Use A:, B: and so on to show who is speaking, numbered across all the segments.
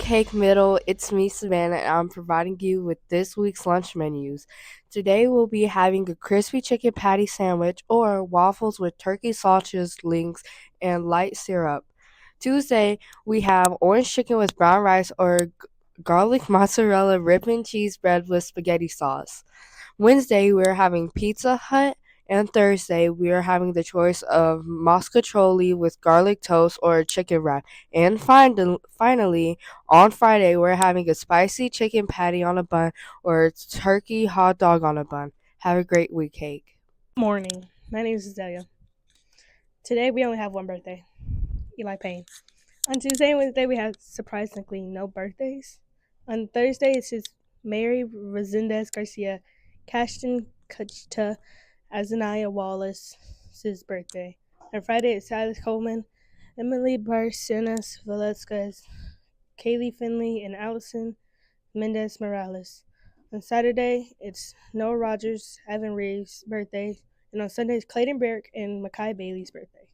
A: Hoech Middle. It's me, Savannah, and I'm providing you with this week's lunch menus. Today we'll be having a crispy chicken patty sandwich or waffles with turkey sausage links and light syrup. Tuesday, we have orange chicken with brown rice or garlic mozzarella ripping cheese bread with spaghetti sauce. Wednesday, we're having Pizza Hut, and Thursday, we are having the choice of mascarpone with garlic toast or chicken wrap. And finally, on Friday, we're having a spicy chicken patty on a bun or a turkey hot dog on a bun. Have a great week, Cake.
B: Morning. My name is Azalea. Today we only have one birthday, Eli Payne. On Tuesday and Wednesday we have surprisingly no birthdays. On Thursday it's his Mary Resendez Garcia, Cashton Kachta, Azaniah Wallace's birthday. On Friday it's Silas Coleman, Emily Barcenas Velasquez, Kaylee Finley, and Allison Mendez Morales. On Saturday, it's Noah Rogers, Evan Reeves' birthday, and on Sunday, it's Clayton Barrick and Makai Bailey's birthday.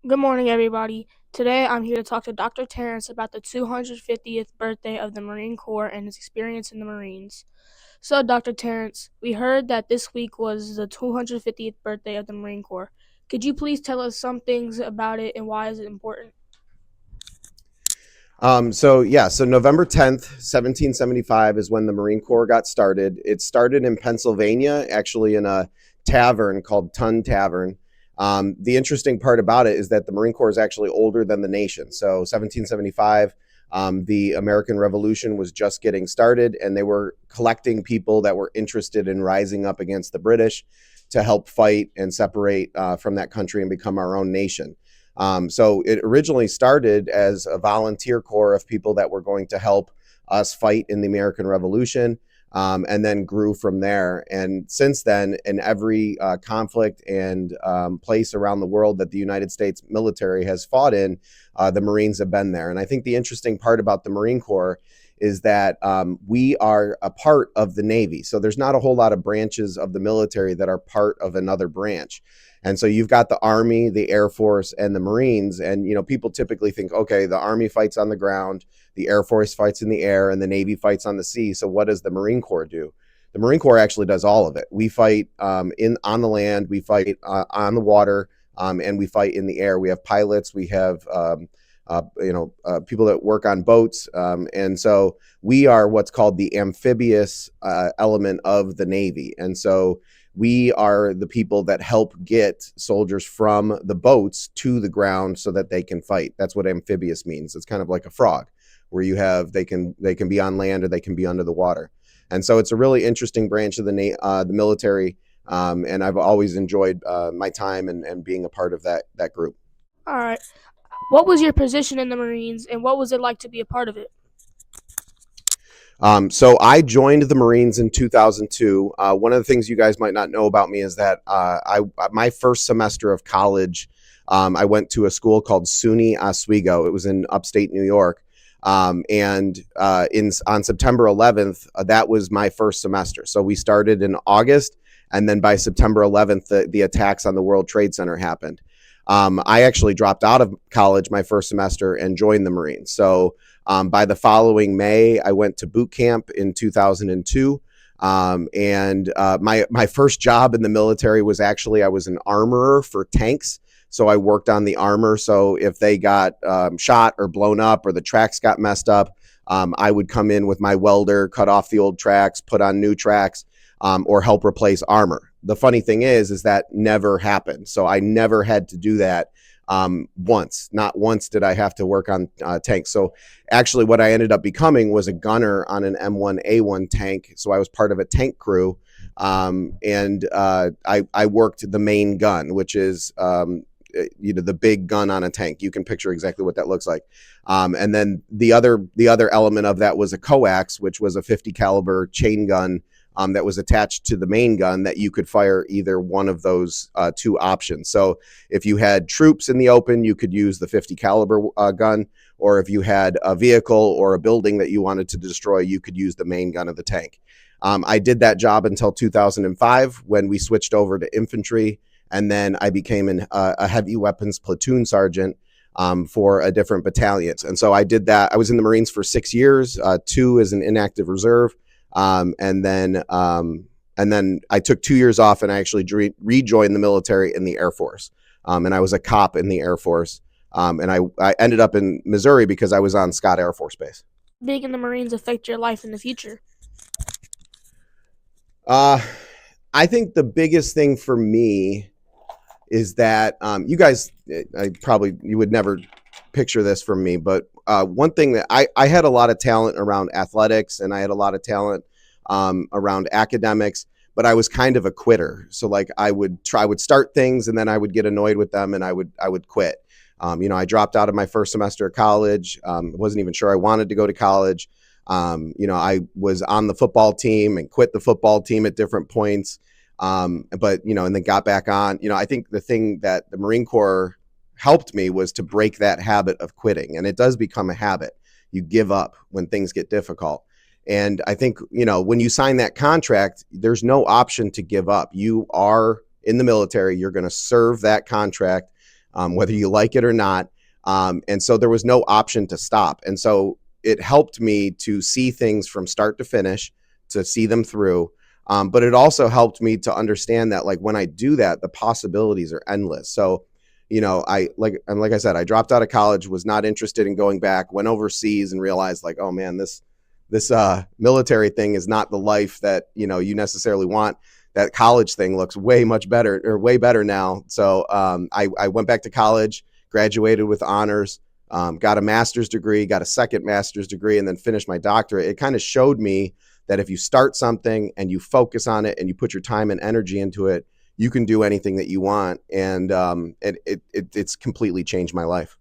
C: Good morning, everybody. Today I'm here to talk to Dr. Terrence about the 250th birthday of the Marine Corps and his experience in the Marines. So, Dr. Terrence, we heard that this week was the 250th birthday of the Marine Corps. Could you please tell us some things about it and why is it important?
D: So November 10th, 1775 is when the Marine Corps got started. It started in Pennsylvania, actually in a tavern called Tun Tavern. The interesting part about it is that the Marine Corps is actually older than the nation. So 1775, the American Revolution was just getting started, and they were collecting people that were interested in rising up against the British to help fight and separate from that country and become our own nation. So it originally started as a volunteer corps of people that were going to help us fight in the American Revolution, and then grew from there. And since then, in every conflict and place around the world that the United States military has fought in, the Marines have been there. And I think the interesting part about the Marine Corps is that we are a part of the Navy. So there's not a whole lot of branches of the military that are part of another branch. And so you've got the Army, the Air Force, and the Marines. And, people typically think, okay, the Army fights on the ground, the Air Force fights in the air, and the Navy fights on the sea. So what does the Marine Corps do? The Marine Corps actually does all of it. We fight on the land, we fight on the water, and we fight in the air. We have pilots, we have people that work on boats. And so we are what's called the amphibious element of the Navy. And so we are the people that help get soldiers from the boats to the ground so that they can fight. That's what amphibious means. It's kind of like a frog, where they can be on land or they can be under the water. And so it's a really interesting branch of the military. And I've always enjoyed my time and being a part of that group.
C: All right. What was your position in the Marines and what was it like to be a part of it?
D: So I joined the Marines in 2002. One of the things you guys might not know about me is that my first semester of college, I went to a school called SUNY Oswego. It was in upstate New York. On September 11th, that was my first semester. So we started in August, and then by September 11th, the attacks on the World Trade Center happened. I actually dropped out of college my first semester and joined the Marines. So by the following May, I went to boot camp in 2002. My first job in the military was actually, I was an armorer for tanks. So I worked on the armor. So if they got shot or blown up or the tracks got messed up, I would come in with my welder, cut off the old tracks, put on new tracks, or help replace armor. The funny thing is that never happened. So I never had to do that once. Not once did I have to work on tanks. So actually what I ended up becoming was a gunner on an M1A1 tank. So I was part of a tank crew. I worked the main gun, which is the big gun on a tank. You can picture exactly what that looks like. And then the other element of that was a coax, which was a 50 caliber chain gun that was attached to the main gun that you could fire either one of those two options. So if you had troops in the open, you could use the 50 caliber gun, or if you had a vehicle or a building that you wanted to destroy, you could use the main gun of the tank. I did that job until 2005 when we switched over to infantry, and then I became a heavy weapons platoon sergeant. for a different battalions. And so I did that. I was in the Marines for 6 years, 2 as an inactive reserve. And then I took 2 years off and I actually rejoined the military in the Air Force. And I was a cop in the Air Force. And I ended up in Missouri because I was on Scott Air Force Base.
C: Being in the Marines affect your life in the future?
D: I think the biggest thing for me is that you guys, you would never picture this from me, but one thing that I had a lot of talent around athletics and I had a lot of talent around academics, but I was kind of a quitter. So like I would start things and then I would get annoyed with them and I would quit. I dropped out of my first semester of college. Wasn't even sure I wanted to go to college. I was on the football team and quit the football team at different points. And then got back on. I think the thing that the Marine Corps helped me was to break that habit of quitting. And it does become a habit. You give up when things get difficult. And I think, when you sign that contract, there's no option to give up. You are in the military. You're going to serve that contract, whether you like it or not. And so there was no option to stop. And so it helped me to see things from start to finish, to see them through. But it also helped me to understand that, like, when I do that, the possibilities are endless. So, like I said, I dropped out of college, was not interested in going back, went overseas and realized, like, oh man, this military thing is not the life that, you necessarily want. That college thing looks way better now. So I went back to college, graduated with honors, got a master's degree, got a second master's degree, and then finished my doctorate. It kind of showed me that if you start something and you focus on it and you put your time and energy into it, you can do anything that you want. And it's completely changed my life.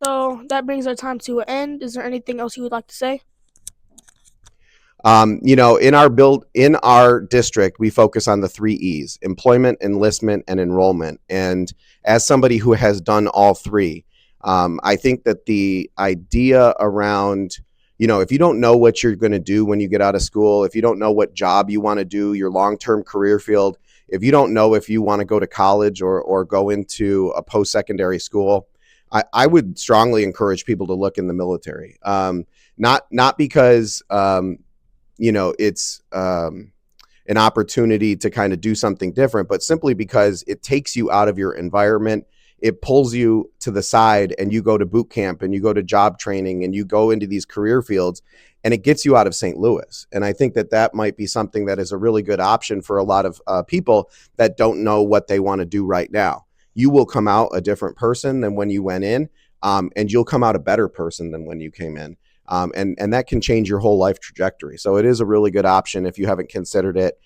C: So that brings our time to an end. Is there anything else you would like to say?
D: In our district, we focus on the 3 E's: employment, enlistment, and enrollment. And as somebody who has done all 3, I think that the idea around, if you don't know what you're going to do when you get out of school, if you don't know what job you want to do, your long-term career field, if you don't know if you want to go to college or go into a post-secondary school, I would strongly encourage people to look in the military. Not because, it's an opportunity to kind of do something different, but simply because it takes you out of your environment. It pulls you to the side and you go to boot camp and you go to job training and you go into these career fields, and it gets you out of St. Louis. And I think that might be something that is a really good option for a lot of people that don't know what they want to do right now. You will come out a different person than when you went in, and you'll come out a better person than when you came in. And that can change your whole life trajectory. So it is a really good option if you haven't considered it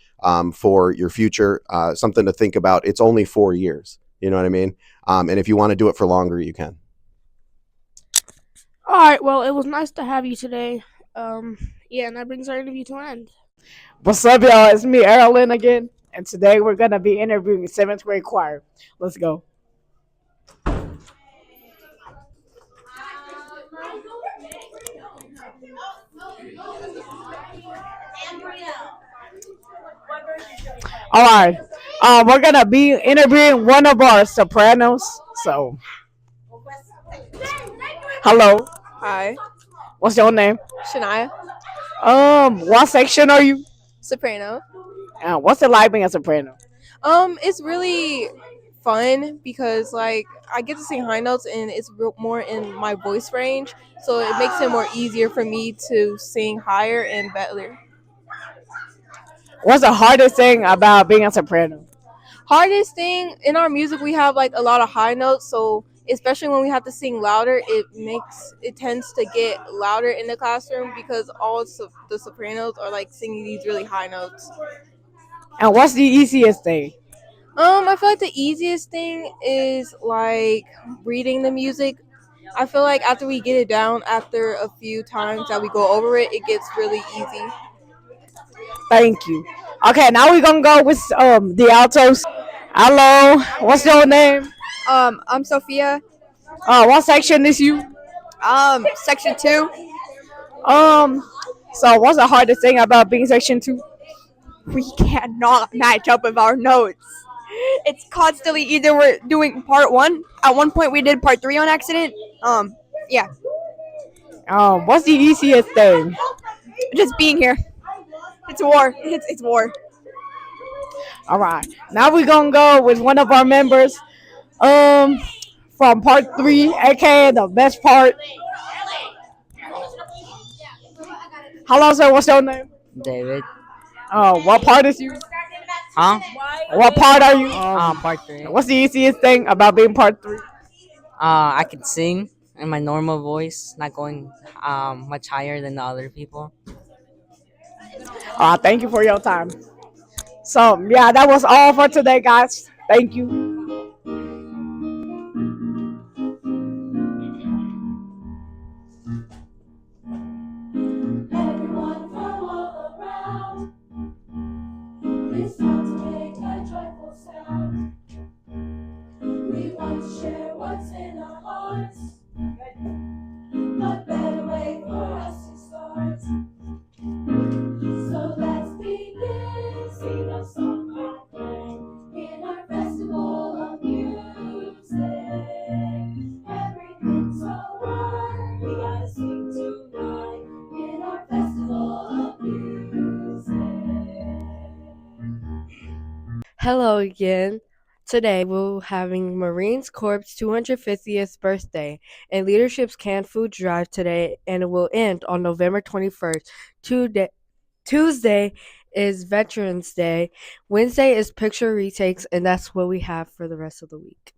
D: for your future, something to think about. It's only 4 years. You know what I mean? And if you want to do it for longer, you can.
C: All right. Well, it was nice to have you today. And that brings our interview to an end.
E: What's up, y'all? It's me, Erlen, again. And today we're going to be interviewing 7th grade choir. Let's go. All right. We're going to be interviewing one of our sopranos. So, hello.
F: Hi,
E: What's your name?
F: Shania.
E: What section are you?
F: Soprano.
E: What's it like being a soprano?
F: It's really fun because I get to sing high notes and it's more in my voice range, so it makes it more easier for me to sing higher and better.
E: What's the hardest thing about being a soprano?
F: Hardest thing in our music, we have a lot of high notes, so especially when we have to sing louder, it tends to get louder in the classroom because all the sopranos are singing these really high notes.
E: And what's the easiest thing?
F: I feel like the easiest thing is reading the music. I feel like after we get it down, after a few times that we go over it, it gets really easy.
E: Thank you. Okay, now we're gonna go with the altos. Hello, what's your name?
G: I'm Sophia.
E: What section is you?
G: Section 2.
E: So what's the hardest thing about being section 2?
G: We cannot match up with our notes. It's constantly either we're doing part 1. At one point, we did part 3 on accident. Yeah,
E: What's the easiest thing?
G: just being here. It's war. It's war.
E: All right. Now we're gonna go with one of our members. Um, from part 3, aka the best part. Hello, sir. What's your name?
H: David.
E: What part is you?
H: Huh?
E: What part are you?
H: Part 3.
E: What's the easiest thing about being part 3?
H: I can sing in my normal voice, not going much higher than the other people.
E: Thank you for your time. So yeah, that was all for today, guys. Thank you.
I: Everyone from all around, it's time to make a joyful sound. We want to share what's in our hearts. What better way for us to start? So let's begin. Sing a song or play in our festival of music. Everything's alright. We gotta sing tonight in our festival of music.
A: Hello again. Today we're having Marines Corps' 250th birthday and Leadership's canned food drive today, and it will end on November 21st. Tuesday is Veterans Day. Wednesday is picture retakes, and that's what we have for the rest of the week.